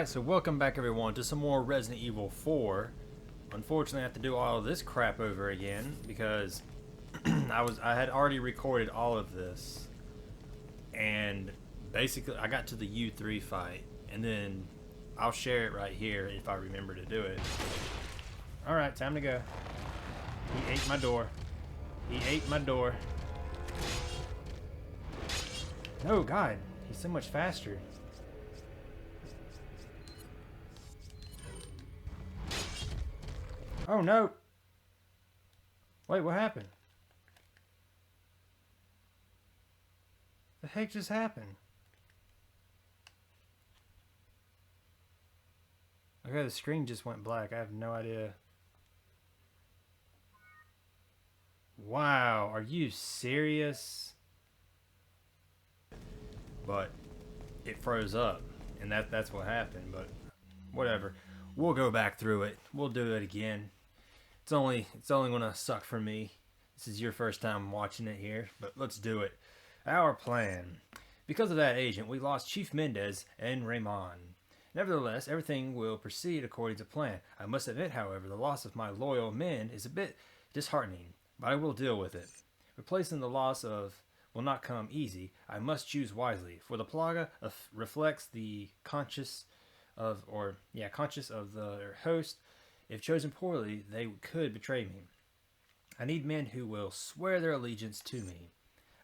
Alright, so welcome back everyone to some more Resident Evil 4. Unfortunately, I have to do all of this crap over again because I had already recorded all of this. And basically, I got to the U3 fight, and then I'll share it right here if I remember to do it. Alright, time to go. He ate my door. He ate my door. Oh god, he's so much faster. Oh no! Wait, what happened? The heck just happened? Okay, the screen just went black. I have no idea. Wow, are you serious? But it froze up, and that's what happened, but whatever. We'll go back through it. We'll do it again. It's only gonna suck for me. This is your first time watching it here, but let's do it. Our plan. Because of that agent, we lost Chief Mendez and Raymond. Nevertheless, everything will proceed according to plan. I must admit, however, the loss of my loyal men is a bit disheartening, but I will deal with it. Replacing the loss of will not come easy. I must choose wisely, for the Plaga reflects the conscience of their host. If chosen poorly, they could betray me. I need men who will swear their allegiance to me.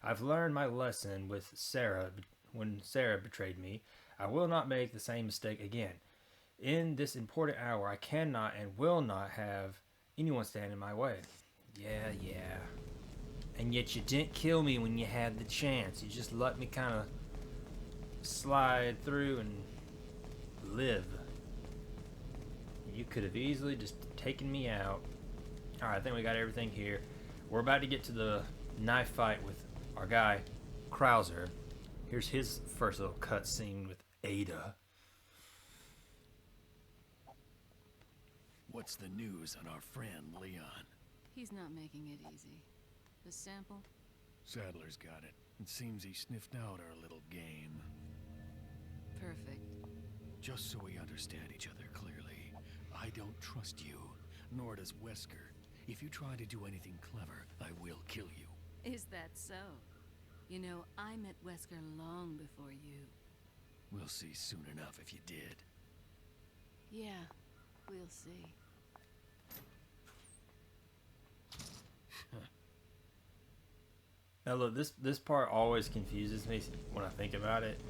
I've learned my lesson with Sarah when Sarah betrayed me. I will not make the same mistake again. In this important hour, I cannot and will not have anyone stand in my way. Yeah. And yet you didn't kill me when you had the chance. You just let me kind of slide through and live. You could have easily just taken me out. Alright, I think we got everything here. We're about to get to the knife fight with our guy, Krauser. Here's his first little cutscene with Ada. What's the news on our friend Leon? He's not making it easy. The sample? Sadler's got it. It seems he sniffed out our little game. Perfect. Just so we understand each other clearly, I don't trust you, nor does Wesker. If you try to do anything clever, I will kill you. Is that so? You know, I met Wesker long before you. We'll see soon enough if you did. Yeah, we'll see. Now look, this part always confuses me when I think about it.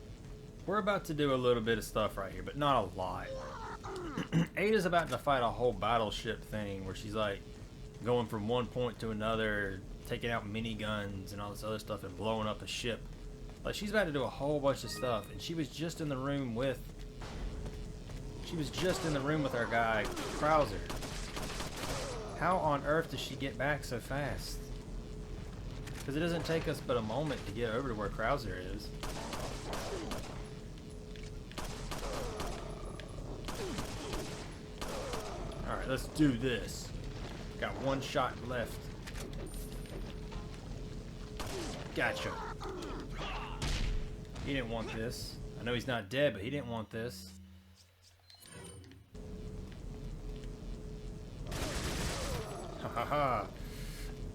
We're about to do a little bit of stuff right here, but not a lot. Ada's about to fight a whole battleship thing where she's like going from one point to another, taking out miniguns and all this other stuff and blowing up a ship. Like, she's about to do a whole bunch of stuff, and she was just in the room with our guy Krauser. How on earth does she get back so fast? Because it doesn't take us but a moment to get over to where Krauser is. Alright, let's do this. Got one shot left. Gotcha. He didn't want this. I know he's not dead, but he didn't want this. Ha ha ha.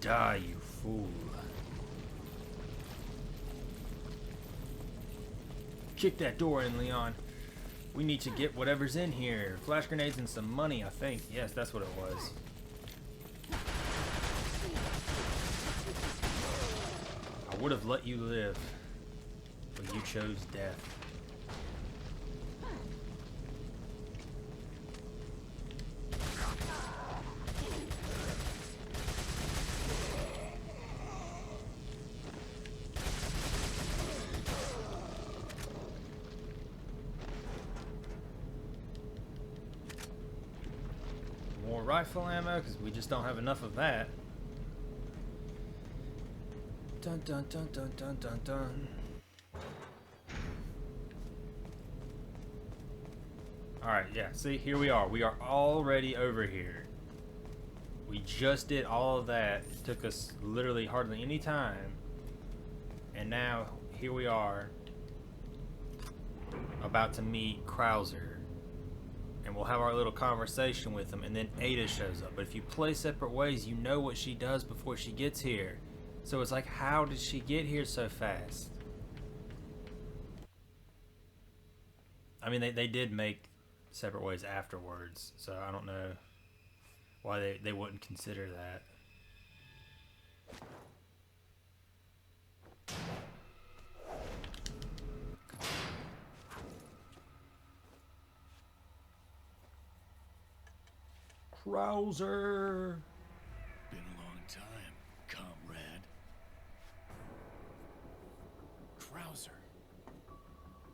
Die, you fool. Kick that door in, Leon. We need to get whatever's in here. Flash grenades and some money, I think. Yes, that's what it was. I would have let you live, but you chose death. More rifle ammo, because we just don't have enough of that. Dun dun dun dun dun dun dun. Alright, yeah, see, here we are. We are already over here. We just did all of that. It took us literally hardly any time. And now, here we are, about to meet Krauser. and we'll have our little conversation with him, and then Ada shows up. But if you play Separate Ways, you know what she does before she gets here. So it's like, how did she get here so fast? I mean, they did make Separate Ways afterwards, so I don't know why they wouldn't consider that. Krauser! Been a long time, comrade. Krauser.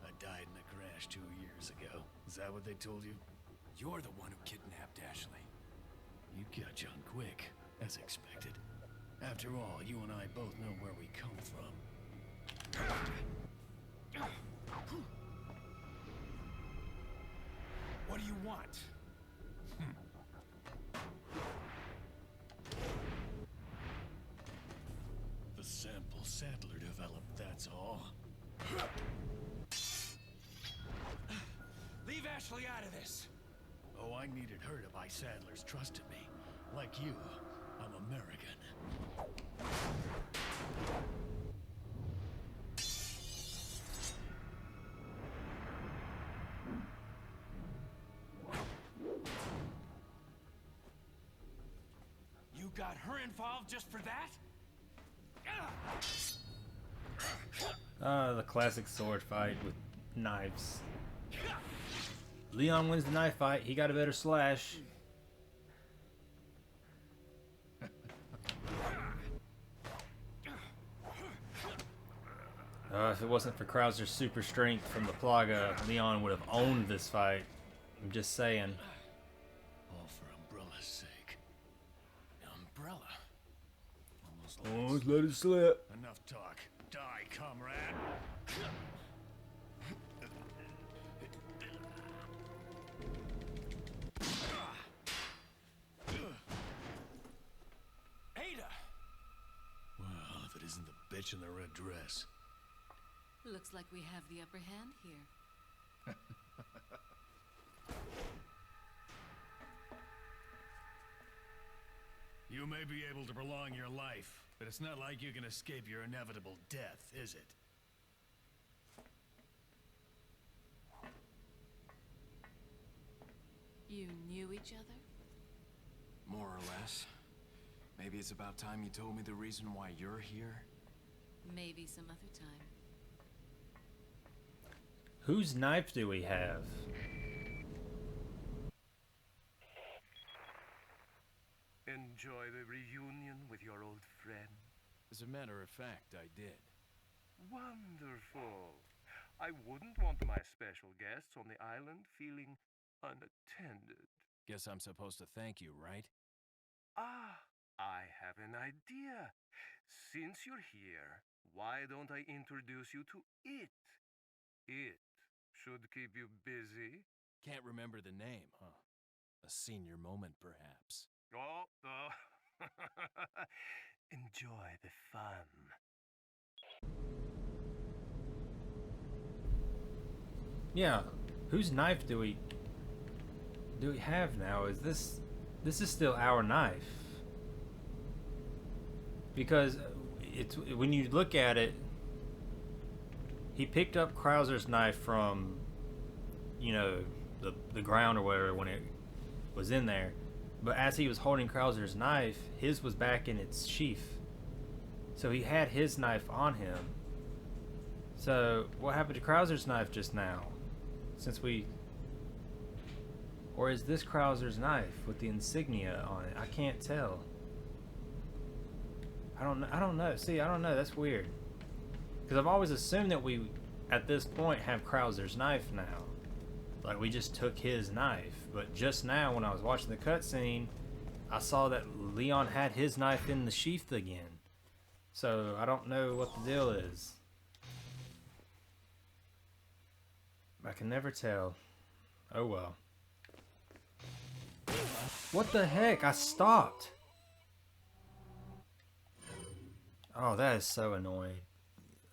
I died in a crash 2 years ago. Is that what they told you? You're the one who kidnapped Ashley. You catch on quick, as expected. After all, you and I both know where we come from. What do you want? The sample Sadler developed, that's all. Leave Ashley out of this. Oh, I needed her to buy Sadler's trust in me. Like you, I'm American. You got her involved just for that? The classic sword fight with knives. Leon wins the knife fight. He got a better slash. If it wasn't for Krauser's super strength from the Plaga, Leon would have owned this fight. I'm just saying. All for Umbrella's sake. Umbrella. Almost Let it slip. enough talk. Die, comrade. Ada! Well, if it isn't the bitch in the red dress. Looks like we have the upper hand here. You may be able to prolong your life, but it's not like you can escape your inevitable death, is it? You knew each other? More or less. Maybe it's about time you told me the reason why you're here. Maybe some other time. Whose knife do we have? Enjoy the reunion with your old friend? As a matter of fact, I did. Wonderful. I wouldn't want my special guests on the island feeling unattended. Guess I'm supposed to thank you, right? Ah, I have an idea. Since you're here, why don't I introduce you to it? It should keep you busy. Can't remember the name, huh? A senior moment, perhaps. Oh. Enjoy the fun. Yeah, whose knife do we have now? Is this is still our knife? Because it's, when you look at it, he picked up Krauser's knife from, you know, the ground or whatever when it was in there. But as he was holding Krauser's knife, his was back in its sheath. So he had his knife on him. So what happened to Krauser's knife just now? Or is this Krauser's knife with the insignia on it? I can't tell. I don't know. See, I don't know. That's weird. Because I've always assumed that we, at this point, have Krauser's knife now. Like, we just took his knife. But just now, when I was watching the cutscene, I saw that Leon had his knife in the sheath again. So, I don't know what the deal is. I can never tell. Oh well. What the heck? I stopped. Oh, that is so annoying.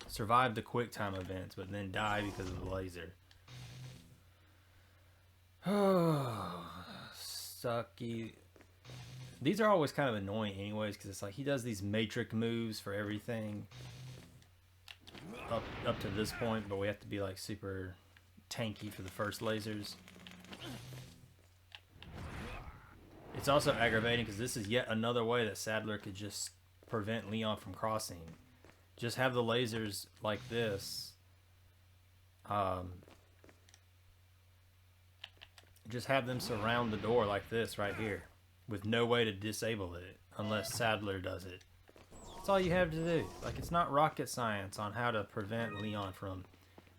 Survived the quick time events, but then die because of the laser. Oh. sucky. These are always kind of annoying anyways, because it's like he does these matrix moves for everything up to this point, but we have to be like super tanky for the first lasers. It's also aggravating because this is yet another way that Sadler could just prevent Leon from crossing. Just have the lasers like this. Just have them surround the door like this right here, with no way to disable it unless Sadler does it. That's all you have to do. Like, it's not rocket science on how to prevent Leon from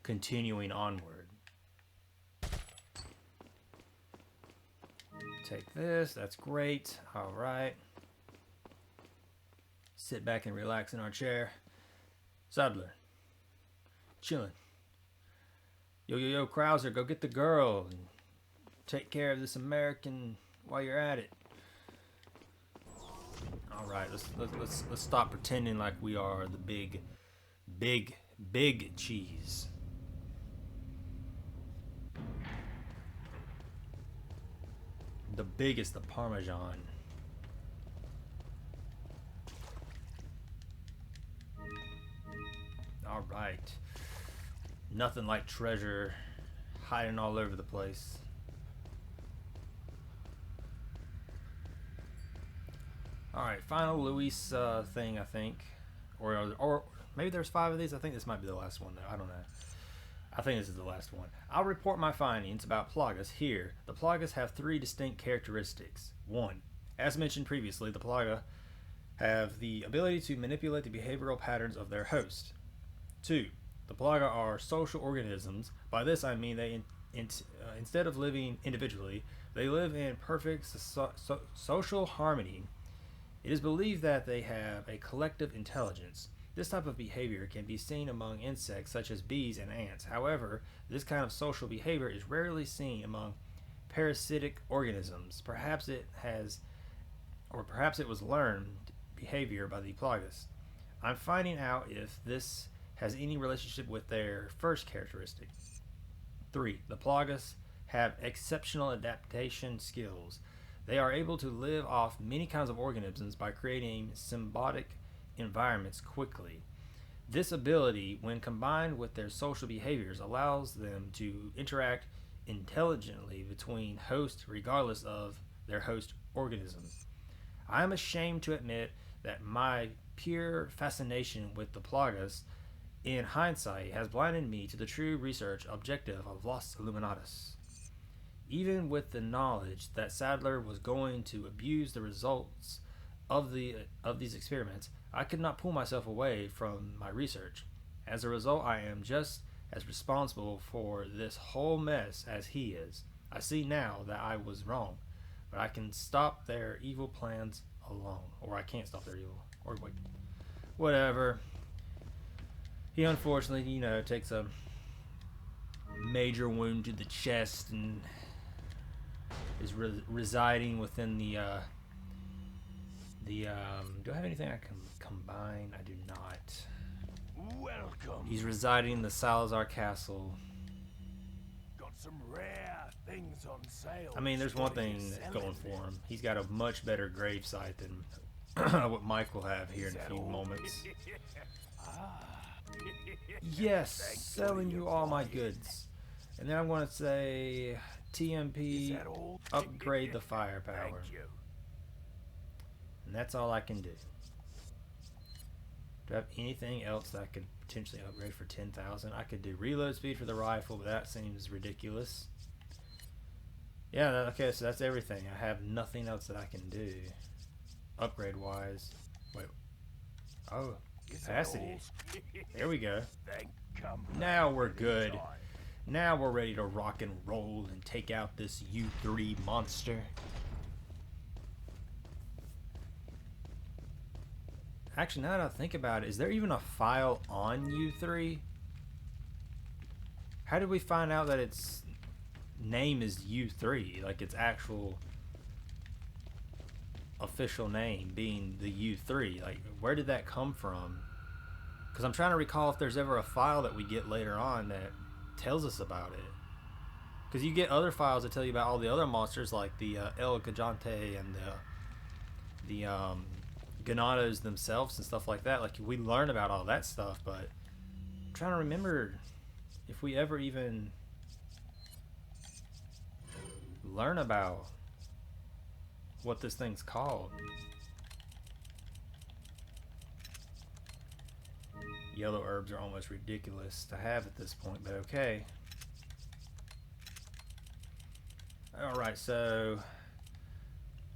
continuing onward. Take this, that's great. Alright. Sit back and relax in our chair. Sadler. Chilling. Yo, Krauser, go get the girl and take care of this American while you're at it. Alright, let's stop pretending like we are the big cheese. The biggest, the Parmesan. Alright. Nothing like treasure hiding all over the place. Alright, final Luis thing, I think. Or maybe there's 5 of these. I think this might be the last one, though. I don't know. I think this is the last one. I'll report my findings about Plagas here. The Plagas have 3 distinct characteristics. 1. As mentioned previously, the Plaga have the ability to manipulate the behavioral patterns of their host. 2. The Plaga are social organisms. By this I mean they, instead of living individually, they live in perfect social harmony. It is believed that they have a collective intelligence. This type of behavior can be seen among insects such as bees and ants. However, this kind of social behavior is rarely seen among parasitic organisms. Perhaps it was learned behavior by the Plagas. I'm finding out if this has any relationship with their first characteristic. 3. The Plagas have exceptional adaptation skills. They are able to live off many kinds of organisms by creating symbiotic environments quickly. This ability, when combined with their social behaviors, allows them to interact intelligently between hosts regardless of their host organisms. I am ashamed to admit that my pure fascination with the Plagas in hindsight has blinded me to the true research objective of Los Illuminatus. Even with the knowledge that Sadler was going to abuse the results of these experiments, I could not pull myself away from my research. As a result, I am just as responsible for this whole mess as he is. I see now that I was wrong, but I can stop their evil plans alone. Or I can't stop their evil. Or wait, whatever. He unfortunately, takes a major wound to the chest and is residing within the do I have anything I can combine? I do not. Welcome. He's residing in the Salazar Castle. Got some rare things on sale. I mean, there's one thing that's going for him. He's got a much better gravesite than what Mike will have here in a few moments. Yes, selling you all my goods. And then I'm going to say TMP, upgrade the firepower. And that's all I can do. Do I have anything else that I could potentially upgrade for 10,000? I could do reload speed for the rifle, but that seems ridiculous. Yeah, okay, so that's everything. I have nothing else that I can do. Upgrade wise. Wait. Oh, capacity. There we go. Now we're good. Now we're ready to rock and roll and take out this U3 monster. Actually, now that I think about it, is there even a file on U3? How did we find out that its name is U3? Like its actual official name being the U3? Like, where did that come from? Because I'm trying to recall if there's ever a file that we get later on that tells us about it. Because you get other files that tell you about all the other monsters, like the El Gigante and the Ganados themselves and stuff like that. Like, we learn about all that stuff, but I'm trying to remember if we ever even learn about what this thing's called. Yellow herbs are almost ridiculous to have at this point, but okay. Alright, so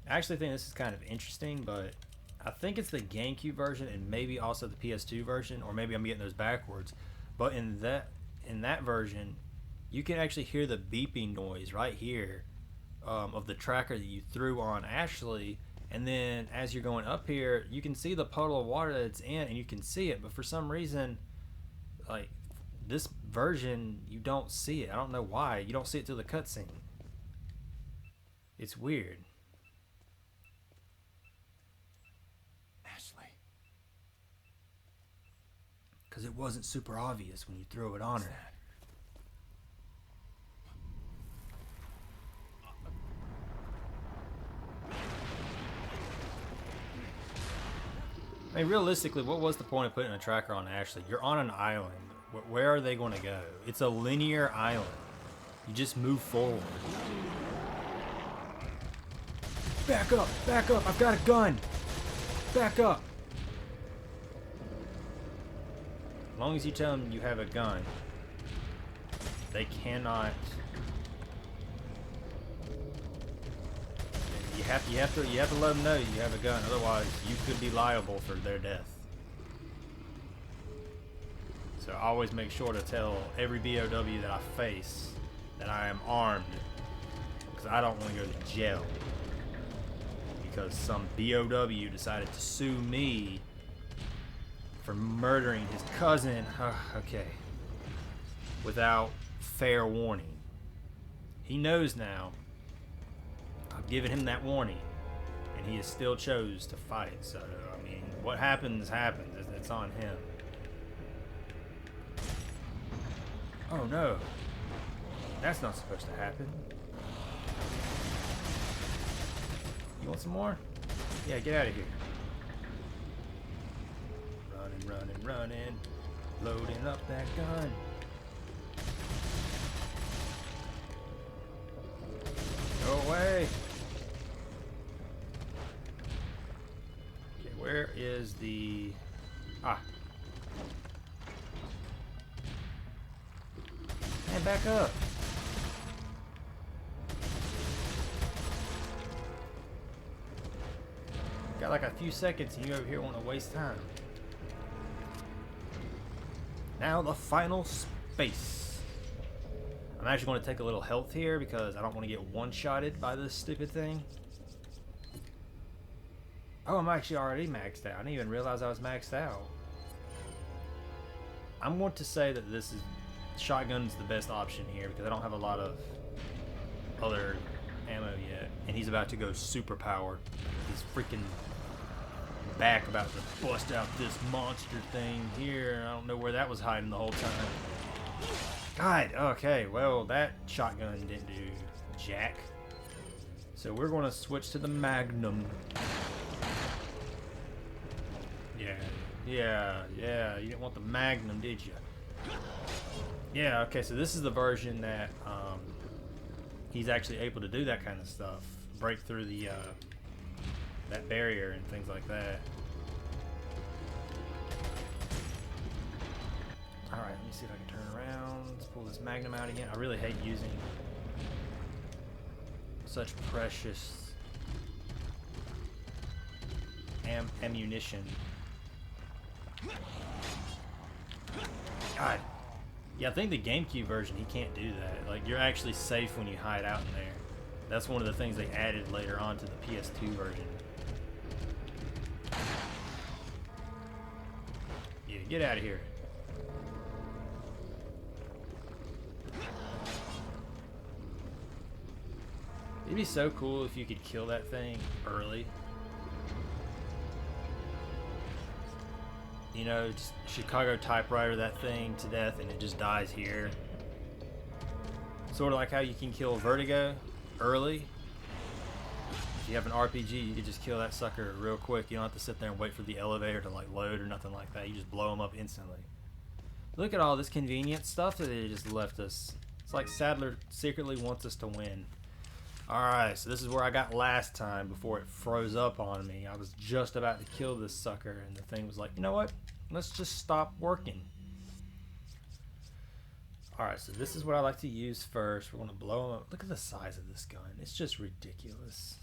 I actually think this is kind of interesting, but I think it's the GameCube version and maybe also the PS2 version, or maybe I'm getting those backwards. But in that version, you can actually hear the beeping noise right here of the tracker that you threw on Ashley, and then as you're going up here, you can see the puddle of water that it's in, and you can see it. But for some reason, like this version, you don't see it. I don't know why. You don't see it through the cutscene. It's weird. Ashley. Because it wasn't super obvious when you threw it on her. I mean, realistically, what was the point of putting a tracker on Ashley? You're on an island. Where are they going to go? It's a linear island. You just move forward. Back up! Back up! I've got a gun! Back up! As long as you tell them you have a gun, they cannot... You have to let them know you have a gun, otherwise you could be liable for their death. So I always make sure to tell every BOW that I face that I am armed, because I don't want to go to jail because some BOW decided to sue me for murdering his cousin. Okay, without fair warning. He knows now. I've given him that warning, and he has still chose to fight. So, I mean, what happens, happens. It's on him. Oh, no. That's not supposed to happen. You want some more? Yeah, get out of here. Running, running, running. Loading up that gun. Go away. Okay, where is the... Ah. And back up. Got like a few seconds and you over here want to waste time. Now the final space. I'm actually going to take a little health here because I don't want to get one-shotted by this stupid thing. Oh, I'm actually already maxed out. I didn't even realize I was maxed out. I'm going to say that this is... Shotgun's the best option here because I don't have a lot of other ammo yet. And he's about to go super powered. He's freaking back about to bust out this monster thing here. I don't know where that was hiding the whole time. God, okay, well, that shotgun didn't do jack. So we're going to switch to the Magnum. Yeah, you didn't want the Magnum, did you? Yeah, okay, so this is the version that he's actually able to do that kind of stuff. Break through the that barrier and things like that. Alright, let me see if I can turn around. Let's pull this Magnum out again. I really hate using such precious ammunition. God. Yeah, I think the GameCube version, he can't do that. Like, you're actually safe when you hide out in there. That's one of the things they added later on to the PS2 version. Yeah, get out of here. It'd be so cool if you could kill that thing early. You know, just Chicago typewriter that thing to death and it just dies here. Sort of like how you can kill Vertigo early. If you have an RPG, you can just kill that sucker real quick. You don't have to sit there and wait for the elevator to like load or nothing like that. You just blow them up instantly. Look at all this convenient stuff that they just left us. It's like Sadler secretly wants us to win. Alright, so this is where I got last time before it froze up on me. I was just about to kill this sucker and the thing was like, you know what? Let's just stop working. Alright, so this is what I like to use first. We're going to blow them up. Look at the size of this gun. It's just ridiculous.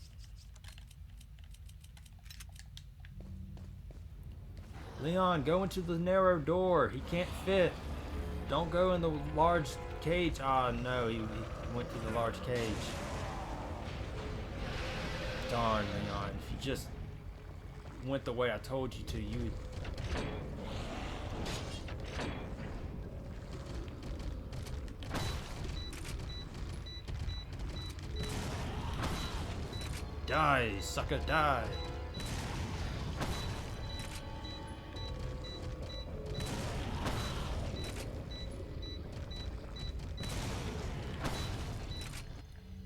Leon, go into the narrow door. He can't fit. Don't go in the large cage. Ah, no, he went to the large cage. Darn, Leon. If you just went the way I told you to, you would... Die, sucker, die.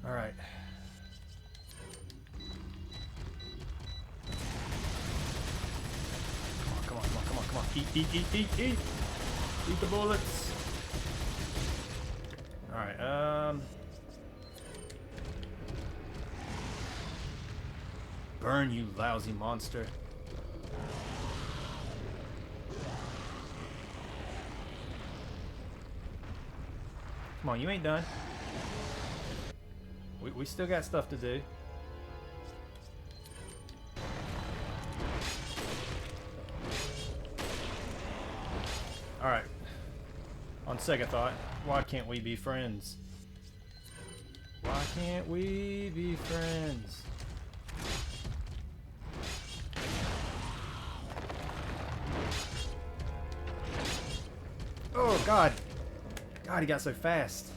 All right. Come on. Eat. Eat the bullets. All right, burn, you lousy monster. Come on, you ain't done. We still got stuff to do. Alright. On second thought, why can't we be friends? Why can't we be friends? Oh, God. God, he got so fast.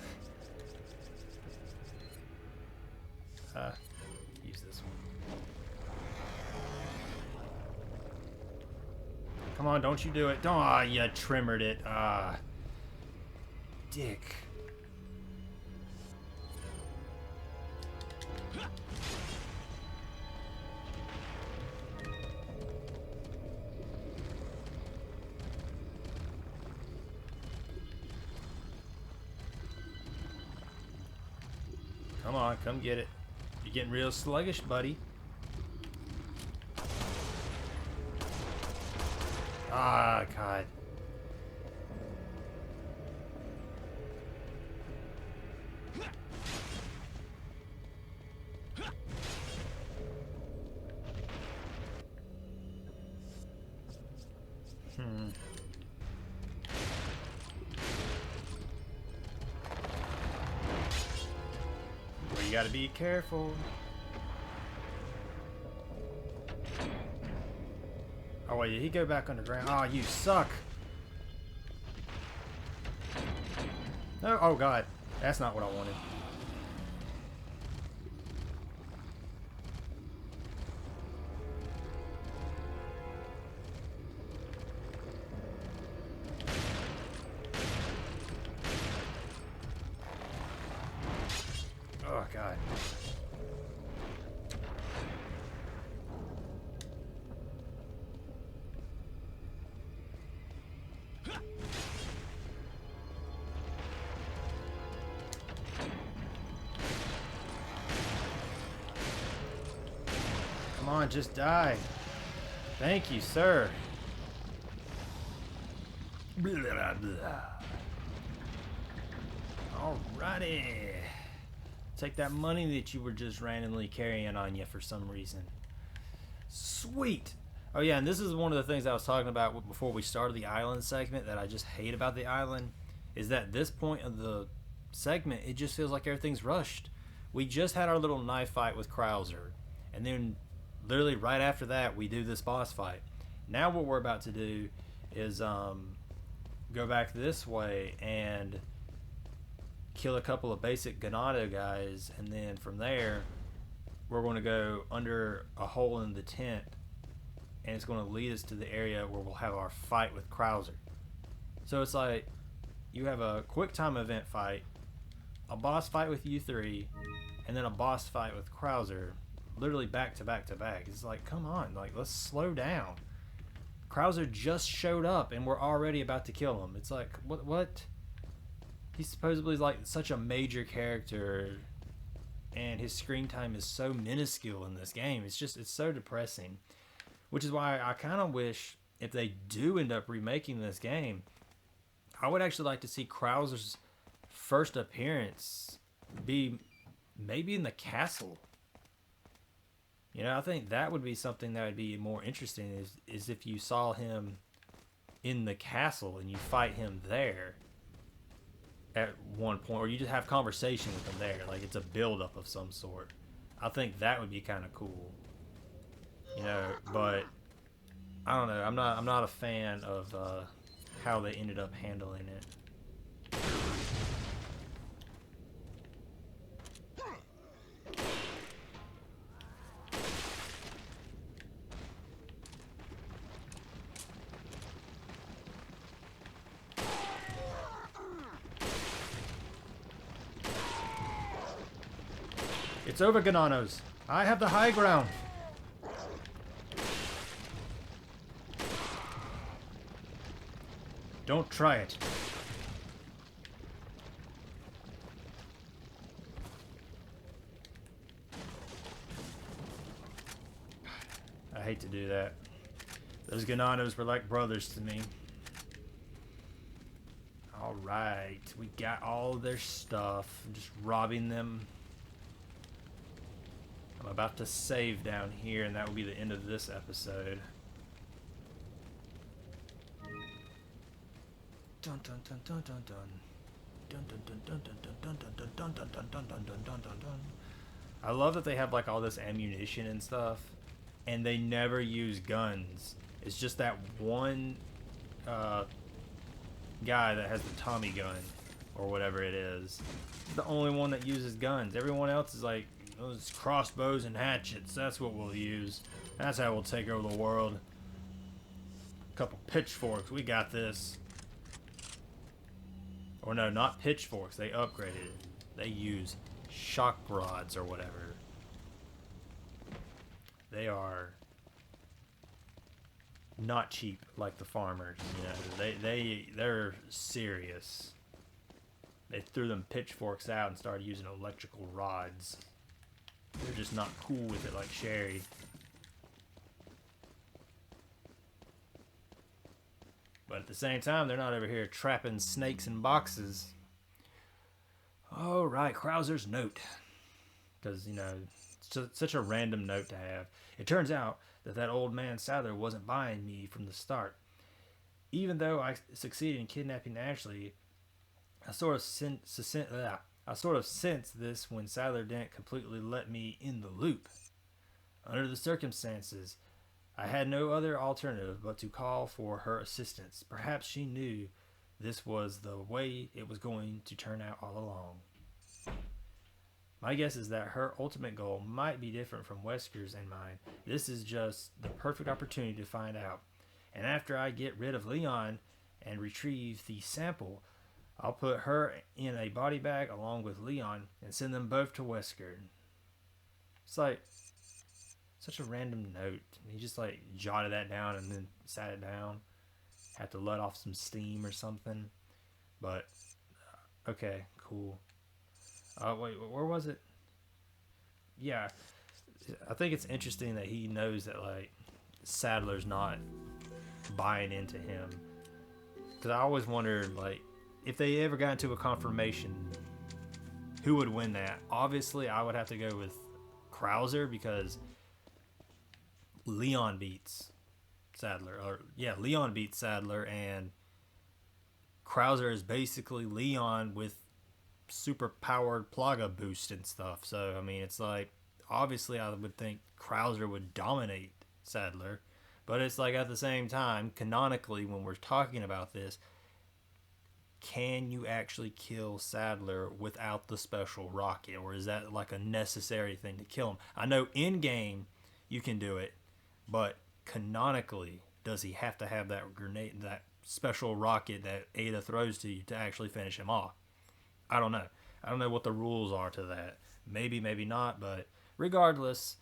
Use this one. Come on, don't you do it. Don't, ah, you trimmered it. Ah. Dick. Come on, come get it. You're getting real sluggish, buddy. Ah, God. Well, you gotta be careful. Oh wait, did he go back underground? Oh, you suck. No, oh God, that's not what I wanted. Oh God. Come on, just die. Thank you, sir. Blah, blah, blah. Alrighty. Take that money that you were just randomly carrying on you for some reason. Sweet. Oh yeah, and this is one of the things I was talking about before we started the island segment that I just hate about the island, is that this point of the segment, it just feels like everything's rushed. We just had our little knife fight with Krauser, and then literally right after that we do this boss fight. Now what we're about to do is go back this way and kill a couple of basic Ganado guys, and then from there we're going to go under a hole in the tent, and it's going to lead us to the area where we'll have our fight with Krauser. So it's like you have a quick time event fight a boss fight with you three, and then a boss fight with Krauser, literally back to back to back. It's like, come on, like, let's slow down. Krauser just showed up and we're already about to kill him. It's like, what? He's supposedly like such a major character, and his screen time is so minuscule in this game. It's so depressing. Which is why I kind of wish, if they do end up remaking this game, I would actually like to see Krauser's first appearance be maybe in the castle. You know, I think that would be something that would be more interesting, is if you saw him in the castle and you fight him there at one point, or you just have conversation with him there, like it's a build-up of some sort. I think that would be kind of cool. You know, but I don't know. I'm not a fan of how they ended up handling it. It's over, Gananos. I have the high ground. Don't try it. I hate to do that. Those Gananos were like brothers to me. Alright, we got all their stuff. I'm just robbing them. I'm about to save down here, and that will be the end of this episode. Dun dun dun dun dun dun. Dun dun dun dun dun dun dun dun dun dun dun dun dun dun dun dun dun. I love that they have like all this ammunition and stuff, and they never use guns. It's just that one guy that has the Tommy gun or whatever it is. He's the only one that uses guns. Everyone else is like, those crossbows and hatchets. That's what we'll use. That's how we'll take over the world. A couple pitchforks. We got this. Or no, not pitchforks. They upgraded it. They use shock rods or whatever. They are not cheap like the farmers. You know, they're serious. They threw them pitchforks out and started using electrical rods. They're just not cool with it like Sherry. But at the same time, they're not over here trapping snakes in boxes. Alright, Krauser's note. Because, you know, it's such a random note to have. It turns out that old man Sadler wasn't buying me from the start. Even though I succeeded in kidnapping Ashley, I sort of sensed this when Sadler didn't completely let me in the loop. Under the circumstances, I had no other alternative but to call for her assistance. Perhaps she knew this was the way it was going to turn out all along. My guess is that her ultimate goal might be different from Wesker's and mine. This is just the perfect opportunity to find out. And after I get rid of Leon and retrieve the sample, I'll put her in a body bag along with Leon and send them both to Wesker. It's like such a random note. He just like jotted that down and then sat it down. Had to let off some steam or something. But okay, cool. Wait, where was it? Yeah, I think it's interesting that he knows that like Sadler's not buying into him. Because I always wondered, like, if they ever got into a confirmation, who would win that? Obviously, I would have to go with Krauser because Leon beats Sadler. Leon beats Sadler, and Krauser is basically Leon with super powered Plaga boost and stuff. So, I mean, it's like, obviously, I would think Krauser would dominate Sadler. But it's like, at the same time, canonically, when we're talking about this, can you actually kill Sadler without the special rocket? Or is that like a necessary thing to kill him? I know in game you can do it, but canonically, does he have to have that grenade, that special rocket that Ada throws to you to actually finish him off? I don't know. I don't know what the rules are to that. Maybe, maybe not, but regardless,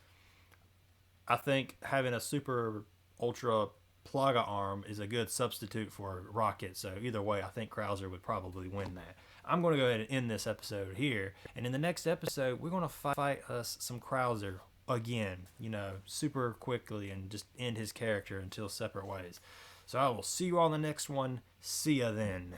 I think having a super ultra Plaga arm is a good substitute for Rocket. So either way, I think Krauser would probably win that. I'm going to go ahead and end this episode here. And in the next episode, we're going to fight us some Krauser again, super quickly and just end his character until separate ways. So I will see you on the next one. See ya then.